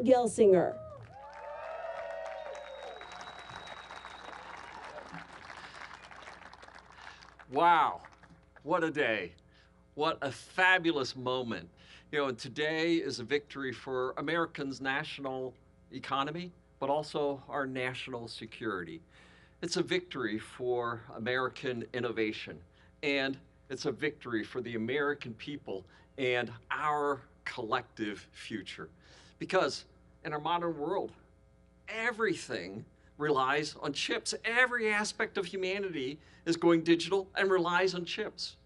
Gelsinger. Wow, what a day. What a fabulous moment. You know, and today is a victory for Americans' national economy, but also our national security. It's a victory for American innovation, and it's a victory for the American people and our collective future. Because in our modern world, everything relies on chips. Every aspect of humanity is going digital and relies on chips.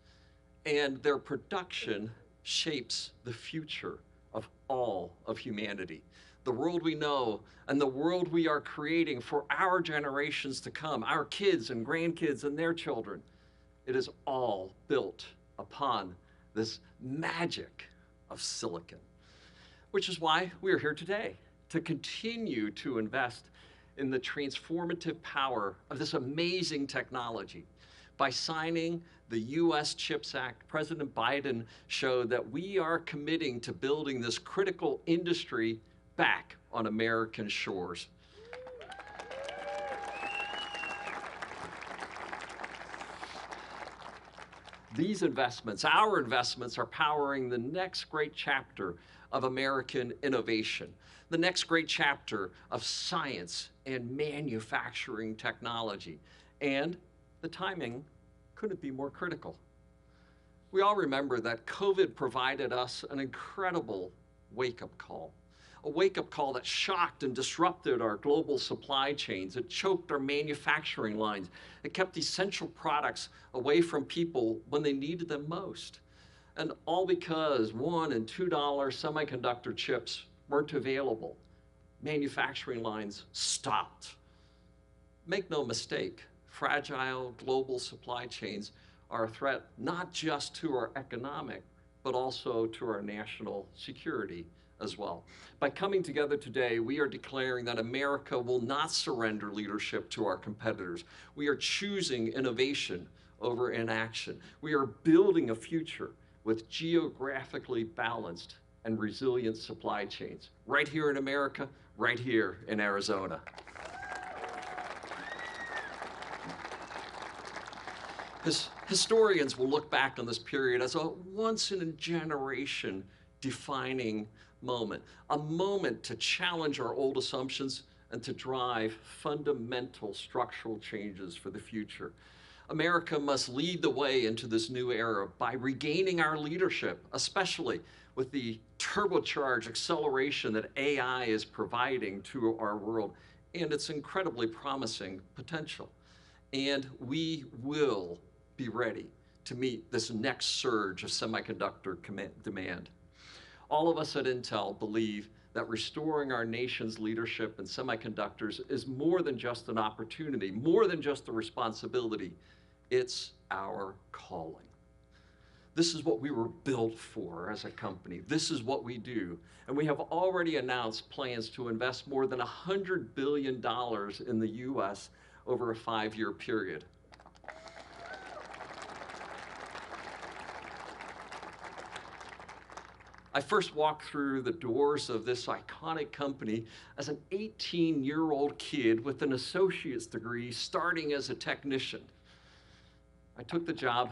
And their production shapes the future of all of humanity. The world we know and the world we are creating for our generations to come, our kids and grandkids and their children, it is all built upon this magic of silicon, which is why we are here today, to continue to invest in the transformative power of this amazing technology. By signing the US CHIPS Act, President Biden showed that we are committing to building this critical industry back on American shores. These investments, our investments, are powering the next great chapter of American innovation, the next great chapter of science and manufacturing technology. And the timing couldn't be more critical. We all remember that COVID provided us an incredible wake-up call, a wake-up call that shocked and disrupted our global supply chains. It choked our manufacturing lines. It kept essential products away from people when they needed them most. And all because $1 and $2 semiconductor chips weren't available. Manufacturing lines stopped. Make no mistake, fragile global supply chains are a threat not just to our economic, but also to our national security as well. By coming together today, we are declaring that America will not surrender leadership to our competitors. We are choosing innovation over inaction. We are building a future with geographically balanced and resilient supply chains, right here in America, right here in Arizona. Historians will look back on this period as a once-in-a-generation defining moment, a moment to challenge our old assumptions and to drive fundamental structural changes for the future. America must lead the way into this new era by regaining our leadership, especially with the turbocharged acceleration that AI is providing to our world and its incredibly promising potential. And we will be ready to meet this next surge of semiconductor demand. All of us at Intel believe that restoring our nation's leadership in semiconductors is more than just an opportunity, more than just a responsibility. It's our calling. This is what we were built for as a company. This is what we do. And we have already announced plans to invest more than $100 billion in the US over a 5-year period. I first walked through the doors of this iconic company as an 18-year-old kid with an associate's degree starting as a technician. I took the job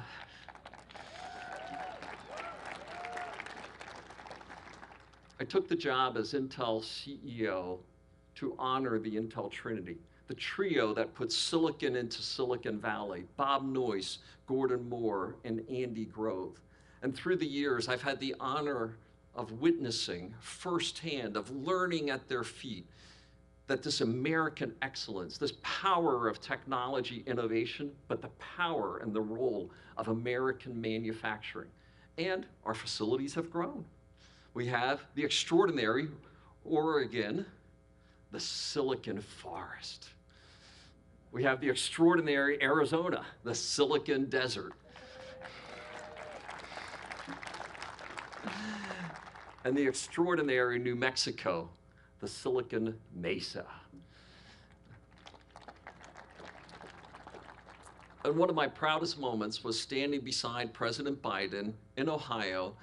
as Intel CEO to honor the Intel Trinity, the trio that put silicon into Silicon Valley: Bob Noyce, Gordon Moore, and Andy Grove. And through the years, I've had the honor of witnessing firsthand, of learning at their feet, that this American excellence, this power of technology innovation, but the power and the role of American manufacturing. And our facilities have grown. We have the extraordinary Oregon, the Silicon Forest. We have the extraordinary Arizona, the Silicon Desert. And the extraordinary New Mexico, the Silicon Mesa. And one of my proudest moments was standing beside President Biden in Ohio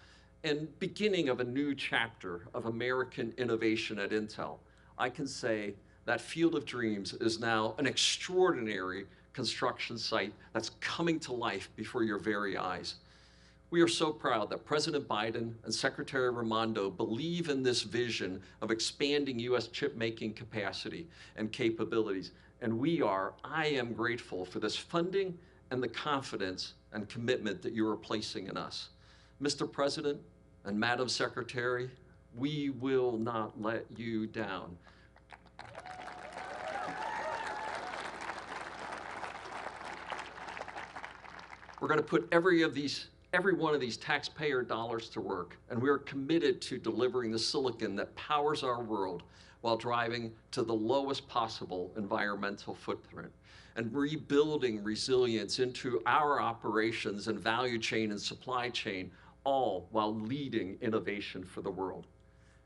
and beginning of a new chapter of American innovation at Intel, I can say that Field of Dreams is now an extraordinary construction site that's coming to life before your very eyes. We are so proud that President Biden and Secretary Raimondo believe in this vision of expanding U.S. chip-making capacity and capabilities. And I am grateful for this funding and the confidence and commitment that you are placing in us. Mr. President and Madam Secretary, we will not let you down. We're going to put every one of these taxpayer dollars to work, and we are committed to delivering the silicon that powers our world while driving to the lowest possible environmental footprint and rebuilding resilience into our operations and value chain and supply chain, all while leading innovation for the world.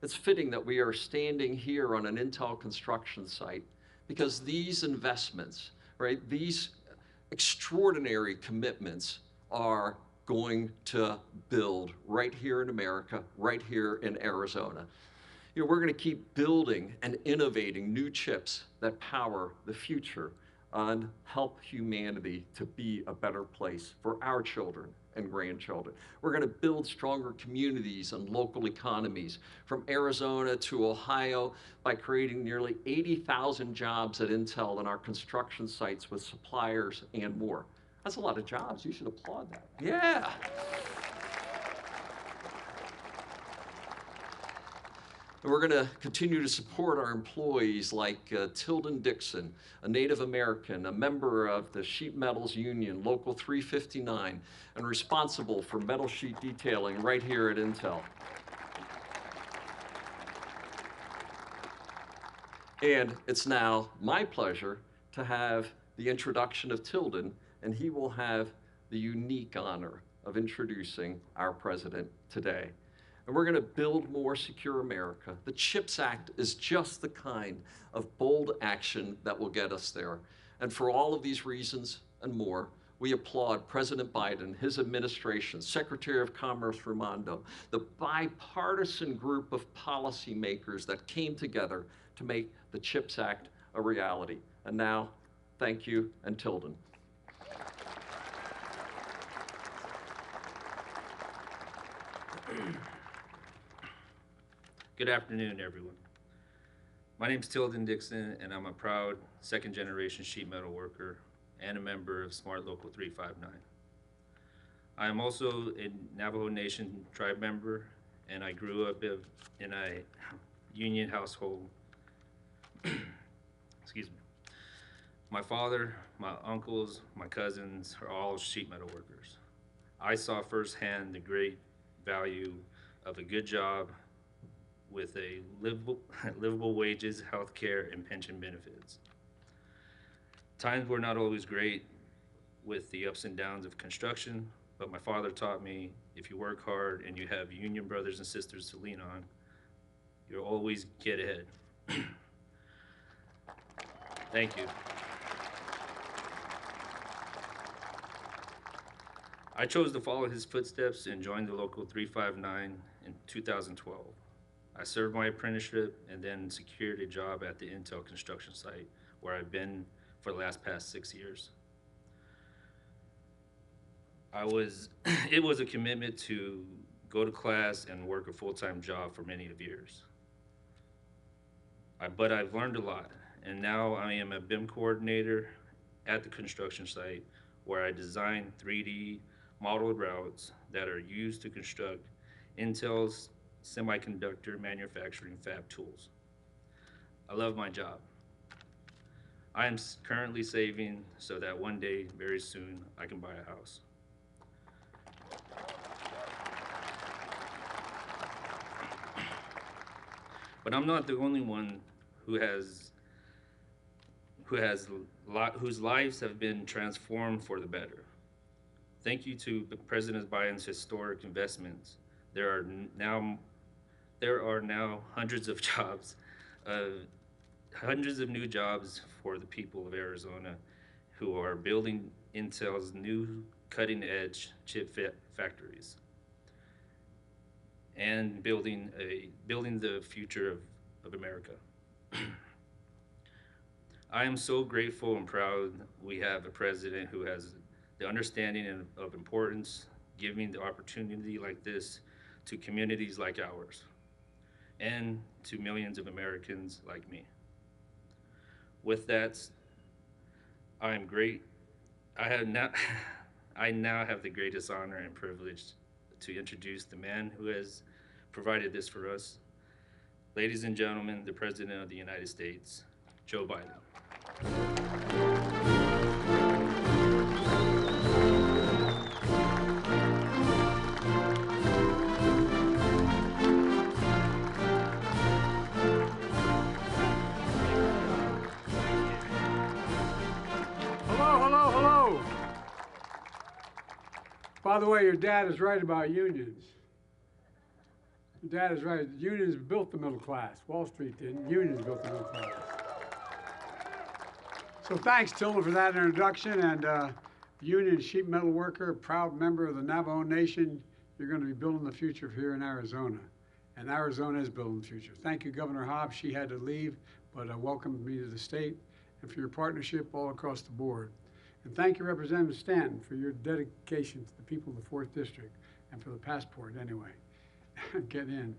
It's fitting that we are standing here on an Intel construction site because these investments, right, these extraordinary commitments are going to build right here in America, right here in Arizona. You know, we're going to keep building and innovating new chips that power the future and help humanity to be a better place for our children and grandchildren. We're going to build stronger communities and local economies from Arizona to Ohio by creating nearly 80,000 jobs at Intel in our construction sites with suppliers and more. That's a lot of jobs. You should applaud that. Yeah. And we're going to continue to support our employees like Tien Dixon, a Native American, a member of the Sheet Metals Union, Local 359, and responsible for metal sheet detailing right here at Intel. And it's now my pleasure to have the introduction of Tilden, and he will have the unique honor of introducing our president today. And we're going to build more secure America. The CHIPS Act is just the kind of bold action that will get us there. And for all of these reasons and more, we applaud President Biden, his administration, Secretary of Commerce Raimondo, the bipartisan group of policymakers that came together to make the CHIPS Act a reality. And now, thank you, and Tilden. Good afternoon, everyone. My name is Tien Dixon, and I'm a proud second-generation sheet metal worker and a member of Smart Local 359. I am also a Navajo Nation tribe member, and I grew up in a union household. Excuse me. My father, my uncles, my cousins are all sheet metal workers. I saw firsthand the great value of a good job with a livable wages, health care, and pension benefits. Times were not always great with the ups and downs of construction, but my father taught me if you work hard and you have union brothers and sisters to lean on, you'll always get ahead. Thank you. I chose to follow his footsteps and joined the Local 359 in 2012. I served my apprenticeship and then secured a job at the Intel construction site where I've been for the past 6 years. It was a commitment to go to class and work a full-time job for many of years. But I've learned a lot, and now I am a BIM coordinator at the construction site where I design 3D modeled routes that are used to construct Intel's semiconductor manufacturing fab tools. I love my job. I am currently saving so that one day, very soon, I can buy a house. But I'm not the only one whose lives have been transformed for the better. Thank you to President Biden's historic investments. There are now hundreds of jobs, hundreds of new jobs for the people of Arizona who are building Intel's new cutting-edge chip factories. and building the future of America. I am so grateful and proud we have a president who has the understanding of importance, giving the opportunity like this to communities like ours and to millions of Americans like me. With that, I am great. I have now, I now have the greatest honor and privilege to introduce the man who has provided this for us. Ladies and gentlemen, the President of the United States, Joe Biden. Hello, hello, hello. By the way, your dad is right about unions. Your dad is right. Unions built the middle class. Wall Street didn't. Unions built the middle class. So thanks, Tillman, for that introduction. And union sheet metal worker, proud member of the Navajo Nation, you're going to be building the future here in Arizona. And Arizona is building the future. Thank you, Governor Hobbs. She had to leave, but welcomed me to the state and for your partnership all across the board. And thank you, Representative Stanton, for your dedication to the people of the 4th District and for the passport, anyway. Get in.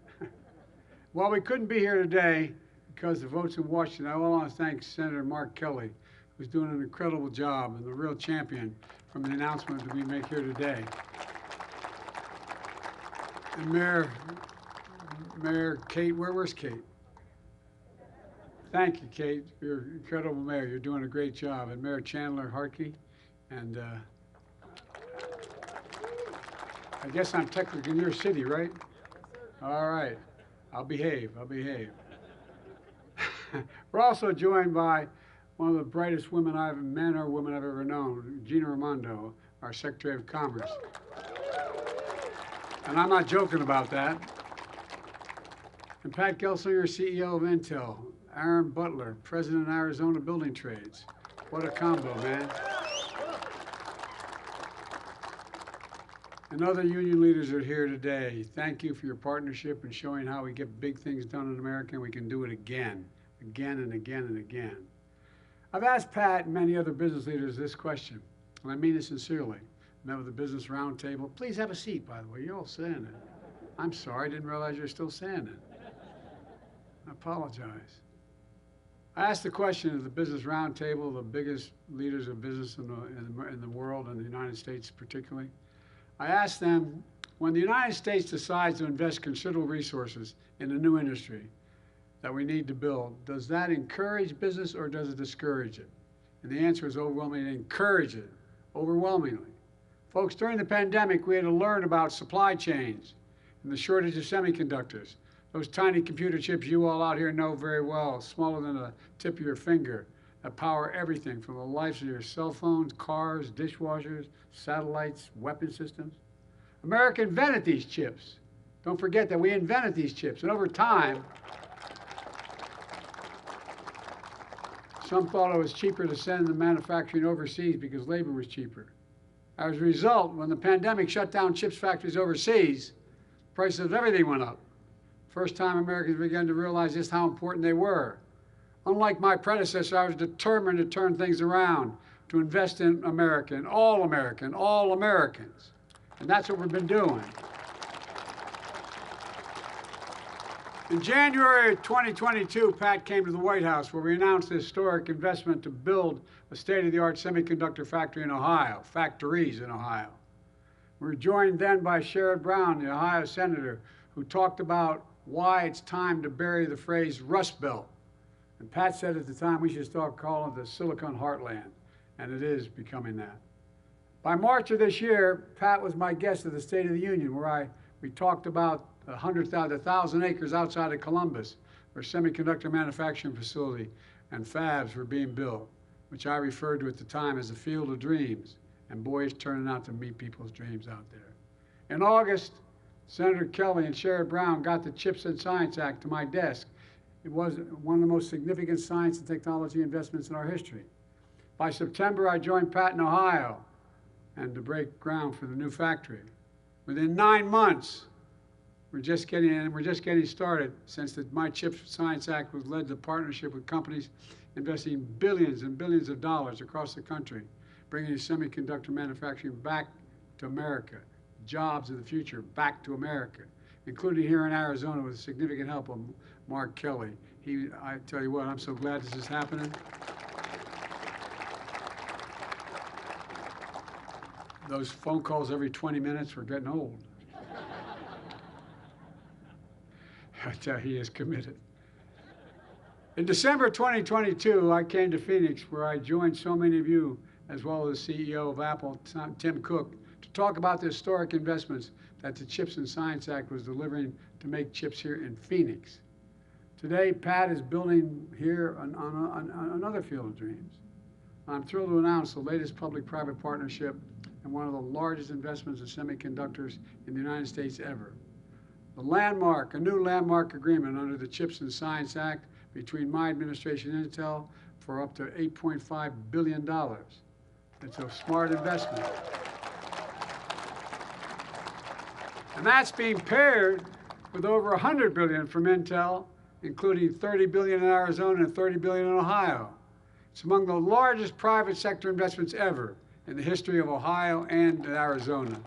While we couldn't be here today because the votes in Washington, I want to thank Senator Mark Kelly, who's doing an incredible job and the real champion from the announcement that we make here today. And Mayor Kate, where's Kate? Thank you, Kate. You're an incredible mayor. You're doing a great job. And Mayor Chandler Harkey. And I guess I'm technically in your city, right? All right. I'll behave. We're also joined by one of the brightest men or women I've ever known, Gina Raimondo, our Secretary of Commerce. And I'm not joking about that. And Pat Gelsinger, CEO of Intel. Aaron Butler, President of Arizona Building Trades. What a combo, man. And other union leaders are here today. Thank you for your partnership and showing how we get big things done in America, and we can do it again and again and again. I've asked Pat and many other business leaders this question, and I mean it sincerely. Met with the Business Roundtable. Please have a seat, by the way. You're all standing. I'm sorry, I didn't realize you're still standing. I apologize. I asked the question of the Business Roundtable, the biggest leaders of business in the world, and the United States particularly. I asked them, when the United States decides to invest considerable resources in a new industry that we need to build, does that encourage business or does it discourage it? And the answer is overwhelmingly, it encourages it, overwhelmingly. Folks, during the pandemic, we had to learn about supply chains and the shortage of semiconductors. Those tiny computer chips you all out here know very well, smaller than the tip of your finger, that power everything from the lives of your cell phones, cars, dishwashers, satellites, weapon systems. America invented these chips. Don't forget that we invented these chips. And over time, some thought it was cheaper to send the manufacturing overseas because labor was cheaper. As a result, when the pandemic shut down chips factories overseas, prices of everything went up. First time Americans began to realize just how important they were. Unlike my predecessor, I was determined to turn things around, to invest in America, in all Americans. And that's what we've been doing. In January of 2022, Pat came to the White House where we announced a historic investment to build a state-of-the-art semiconductor factory in Ohio, factories in Ohio. We were joined then by Sherrod Brown, the Ohio senator, who talked about why it's time to bury the phrase Rust Belt. And Pat said at the time we should start calling it the Silicon Heartland, and it is becoming that. By March of this year, Pat was my guest at the State of the Union, where we talked about 1,000 acres outside of Columbus, where semiconductor manufacturing facility and fabs were being built, which I referred to at the time as the field of dreams. And boy, it's turning out to meet people's dreams out there. In August, Senator Kelly and Sherrod Brown got the CHIPS and Science Act to my desk. It was one of the most significant science and technology investments in our history. By September, I joined Pat in Ohio and to break ground for the new factory. Within 9 months, We're just getting started since the My CHIPS Science Act was led to partnership with companies investing billions and billions of dollars across the country, bringing semiconductor manufacturing back to America, jobs of the future back to America, including here in Arizona with significant help of Mark Kelly. I tell you what, I'm so glad this is happening. Those phone calls every 20 minutes were getting old. I tell you, he is committed. In December 2022, I came to Phoenix, where I joined so many of you, as well as the CEO of Apple, Tim Cook, to talk about the historic investments that the CHIPS and Science Act was delivering to make chips here in Phoenix. Today, Pat is building here on another field of dreams. I'm thrilled to announce the latest public-private partnership and one of the largest investments in semiconductors in the United States ever. A new landmark agreement under the CHIPS and Science Act between my administration and Intel for up to $8.5 billion. It's a smart investment. And that's being paired with over $100 billion from Intel, including $30 billion in Arizona and $30 billion in Ohio. It's among the largest private sector investments ever in the history of Ohio and Arizona.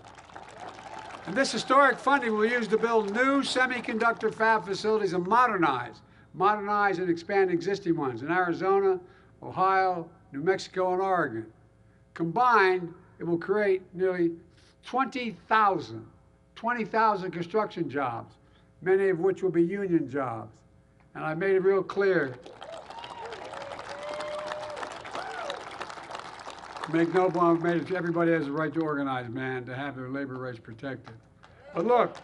And this historic funding will be used to build new semiconductor fab facilities and modernize and expand existing ones in Arizona, Ohio, New Mexico, and Oregon. Combined, it will create nearly 20,000 construction jobs, many of which will be union jobs. And I made it real clear. Make no bones, everybody has a right to organize, man, to have their labor rights protected. But look,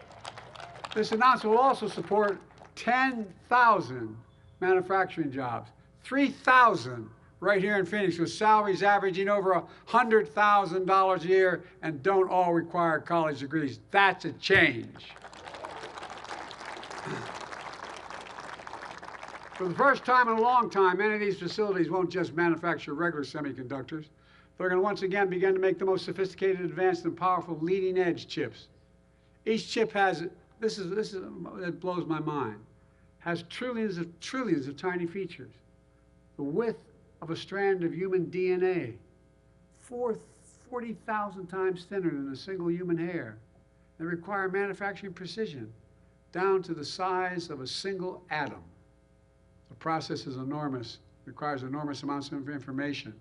this announcement will also support 10,000 manufacturing jobs, 3,000 right here in Phoenix, with salaries averaging over $100,000 a year and don't all require college degrees. That's a change. For the first time in a long time, many of these facilities won't just manufacture regular semiconductors. They're going to once again begin to make the most sophisticated, advanced, and powerful leading-edge chips. Each chip has, it blows my mind, has trillions of tiny features. The width of a strand of human DNA, 40,000 times thinner than a single human hair. They require manufacturing precision, down to the size of a single atom. The process is enormous, requires enormous amounts of information,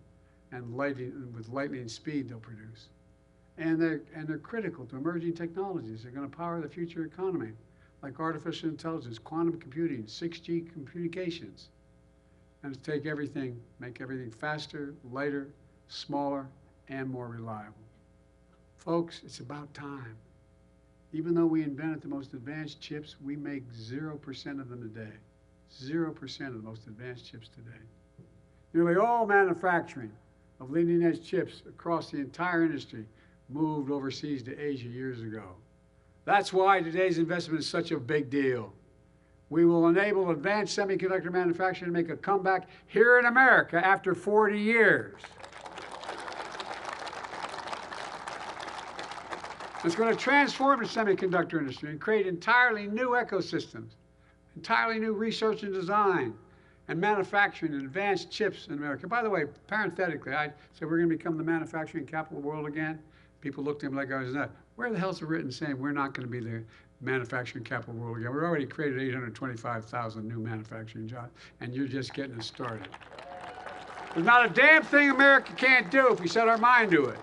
and with lightning speed they'll produce. And they're critical to emerging technologies. They're going to power the future economy, like artificial intelligence, quantum computing, 6G communications. And to make everything faster, lighter, smaller, and more reliable. Folks, it's about time. Even though we invented the most advanced chips, we make 0% of them today. 0% of the most advanced chips today. Nearly all manufacturing of leading-edge chips across the entire industry moved overseas to Asia years ago. That's why today's investment is such a big deal. We will enable advanced semiconductor manufacturing to make a comeback here in America after 40 years. It's going to transform the semiconductor industry and create entirely new ecosystems, entirely new research and design, and manufacturing and advanced chips in America. By the way, parenthetically, I said we're going to become the manufacturing capital of the world again. People looked at me like I was nuts. Where the hell's it written saying we're not going to be the manufacturing capital of the world again? We've already created 825,000 new manufacturing jobs, and you're just getting us started. There's not a damn thing America can't do if we set our mind to it.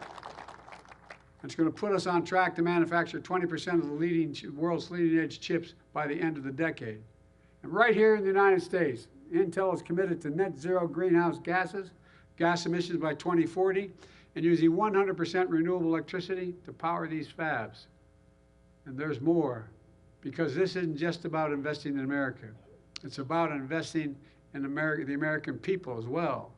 It's going to put us on track to manufacture 20% of the world's leading-edge chips by the end of the decade. And right here in the United States, Intel is committed to net zero greenhouse gas emissions by 2040, and using 100% renewable electricity to power these fabs. And there's more, because this isn't just about investing in America. It's about investing in the American people as well.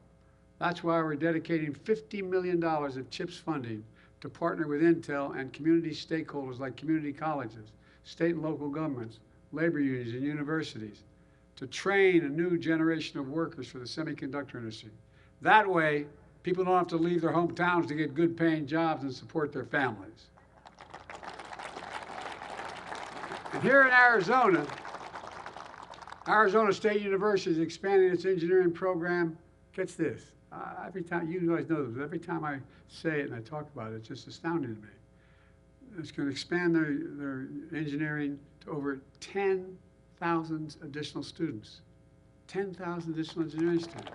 That's why we're dedicating $50 million of CHIPS funding to partner with Intel and community stakeholders like community colleges, state and local governments, labor unions, and universities to train a new generation of workers for the semiconductor industry. That way, people don't have to leave their hometowns to get good-paying jobs and support their families. And here in Arizona, Arizona State University is expanding its engineering program. Gets this. Every time, you guys know this, but every time I say it and I talk about it, it's just astounding to me. It's going to expand their engineering to over 10,000 additional students. 10,000 additional engineering students.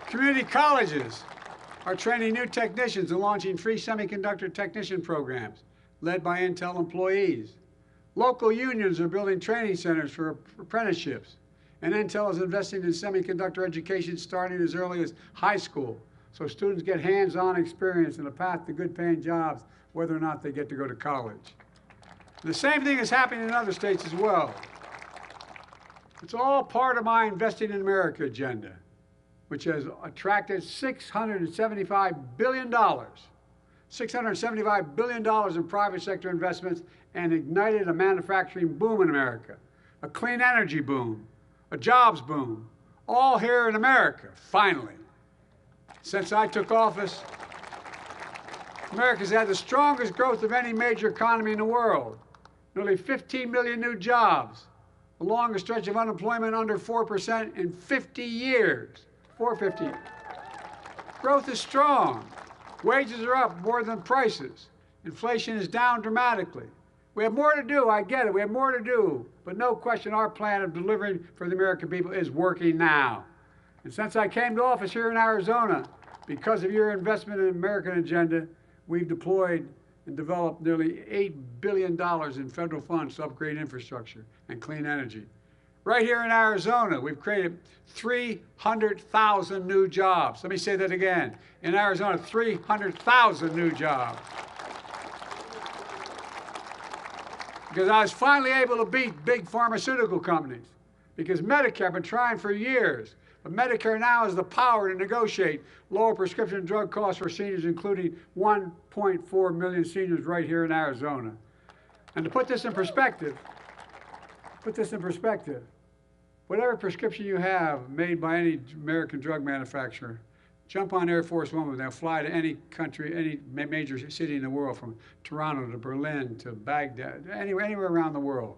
Community colleges are training new technicians and launching free semiconductor technician programs led by Intel employees. Local unions are building training centers for apprenticeships. And Intel is investing in semiconductor education starting as early as high school, so students get hands-on experience and a path to good-paying jobs, whether or not they get to go to college. The same thing is happening in other states as well. It's all part of my Investing in America agenda, which has attracted $675 billion. $675 billion in private sector investments and ignited a manufacturing boom in America, a clean energy boom, a jobs boom, all here in America, finally. Since I took office, America's had the strongest growth of any major economy in the world. Nearly 15 million new jobs, the longest stretch of unemployment under 4% in 50 years. 450. Growth is strong. Wages are up more than prices. Inflation is down dramatically. We have more to do, I get it, we have more to do, but no question our plan of delivering for the American people is working now. And since I came to office here in Arizona, because of your investment in the American agenda, we've deployed and developed nearly $8 billion in federal funds to upgrade infrastructure and clean energy. Right here in Arizona, we've created 300,000 new jobs. Let me say that again. In Arizona, 300,000 new jobs. Because I was finally able to beat big pharmaceutical companies. Because Medicare, I've been trying for years, but Medicare now has the power to negotiate lower prescription drug costs for seniors, including 1.4 million seniors right here in Arizona. And to put this in perspective, whatever prescription you have made by any American drug manufacturer, jump on Air Force One, they'll fly to any country, any major city in the world, from Toronto to Berlin to Baghdad, anywhere around the world.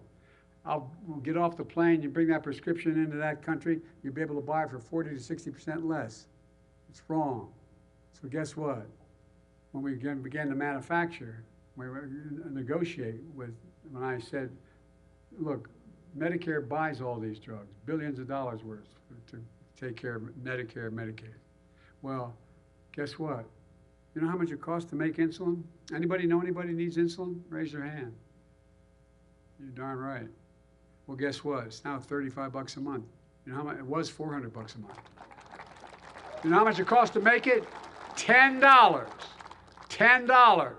We'll get off the plane, you bring that prescription into that country, you'll be able to buy it for 40 to 60% less. It's wrong. So guess what? When we began to manufacture, we negotiate with, when I said, look, Medicare buys all these drugs, billions of dollars worth to take care of Medicare and Medicaid. Well, guess what? You know how much it costs to make insulin? Anybody know anybody needs insulin? Raise your hand. You're darn right. Well, guess what? It's now $35 a month. You know how much? It was $400 a month. You know how much it costs to make it? $10. $10.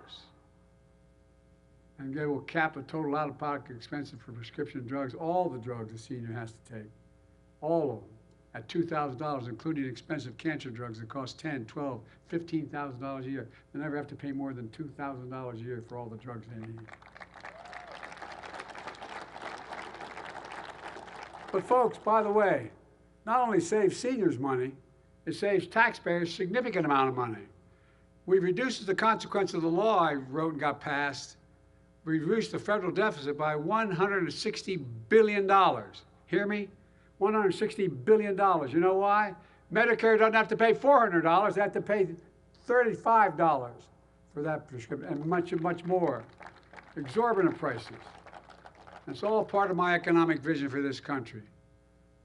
And they will cap the total out-of-pocket expense for prescription drugs, all the drugs a senior has to take, all of them, at $2,000, including expensive cancer drugs that cost $10,000, $12,000, $15,000 a year. They never have to pay more than $2,000 a year for all the drugs they need. But folks, by the way, not only saves seniors money, it saves taxpayers a significant amount of money. We reduces the consequence of the law I wrote and got passed. We reduced the federal deficit by $160 billion. Hear me? $160 billion. You know why? Medicare doesn't have to pay $400. They have to pay $35 for that prescription, and much, much more. Exorbitant prices. It's all part of my economic vision for this country.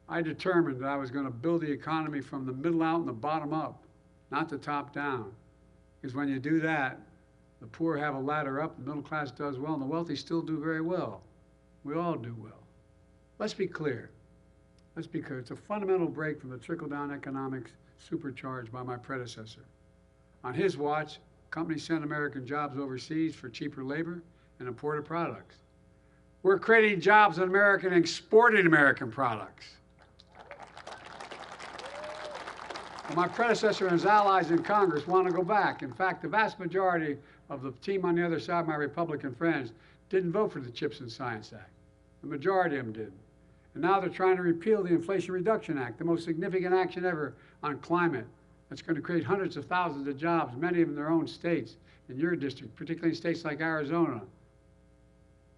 I determined that I was going to build the economy from the middle out and the bottom up, not the top down. Because when you do that, the poor have a ladder up, the middle class does well, and the wealthy still do very well. We all do well. Let's be clear. Let's be clear. It's a fundamental break from the trickle-down economics supercharged by my predecessor. On his watch, companies sent American jobs overseas for cheaper labor and imported products. We're creating jobs in America and exporting American products. Well, my predecessor and his allies in Congress want to go back. In fact, the vast majority of the team on the other side, my Republican friends, didn't vote for the CHIPS and Science Act. The majority of them did. And now they're trying to repeal the Inflation Reduction Act, the most significant action ever on climate. That's going to create hundreds of thousands of jobs, many of them in their own states, in your district, particularly in states like Arizona.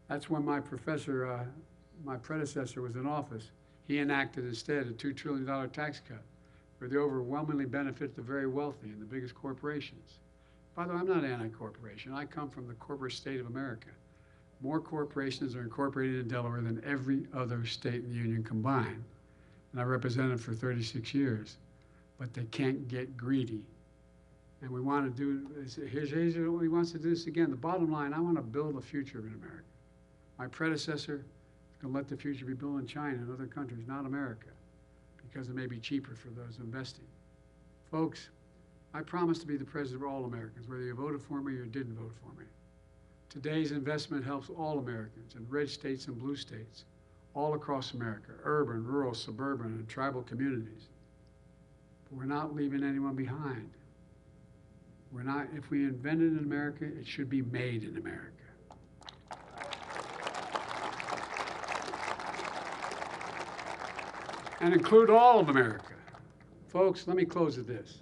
That's when my predecessor was in office. He enacted instead a $2 trillion tax cut where they overwhelmingly benefit the very wealthy and the biggest corporations. By the way, I'm not anti-corporation. I come from the corporate state of America. More corporations are incorporated in Delaware than every other state in the union combined. And I represented for 36 years. But they can't get greedy. And we want to do, here's what he wants to do this again. The bottom line, I want to build a future in America. My predecessor is going to let the future be built in China and other countries, not America, because it may be cheaper for those investing. Folks, I promise to be the president of all Americans, whether you voted for me or didn't vote for me. Today's investment helps all Americans in red states and blue states, all across America, urban, rural, suburban, and tribal communities. But we're not leaving anyone behind. We're not, if we invent it in America, it should be made in America. And include all of America. Folks, let me close with this.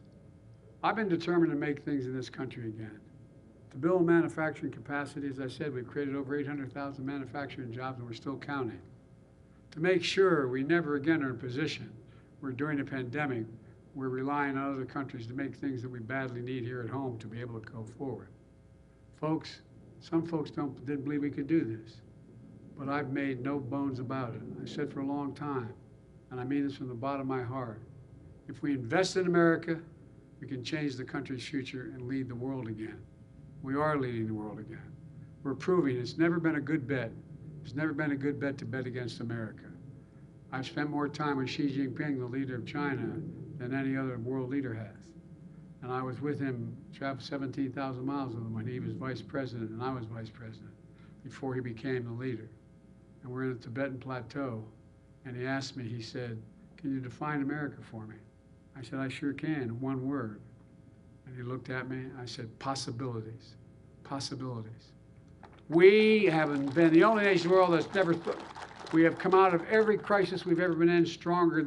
I've been determined to make things in this country again. To build manufacturing capacity, as I said, we've created over 800,000 manufacturing jobs and we're still counting. To make sure we never again are in a position where during the pandemic, we're relying on other countries to make things that we badly need here at home to be able to go forward. Folks, some folks didn't believe we could do this, but I've made no bones about it. I said for a long time, and I mean this from the bottom of my heart, if we invest in America, we can change the country's future and lead the world again. We are leading the world again. We're proving it's never been a good bet. It's never been a good bet to bet against America. I've spent more time with Xi Jinping, the leader of China, than any other world leader has. And I was with him, traveled 17,000 miles with him when he was vice president and I was vice president, before he became the leader. And we're in the Tibetan Plateau, and he asked me, he said, "Can you define America for me?" I said, "I sure can, one word." And he looked at me, I said, "Possibilities, possibilities." We haven't been the only nation in the world that's never, we have come out of every crisis we've ever been in stronger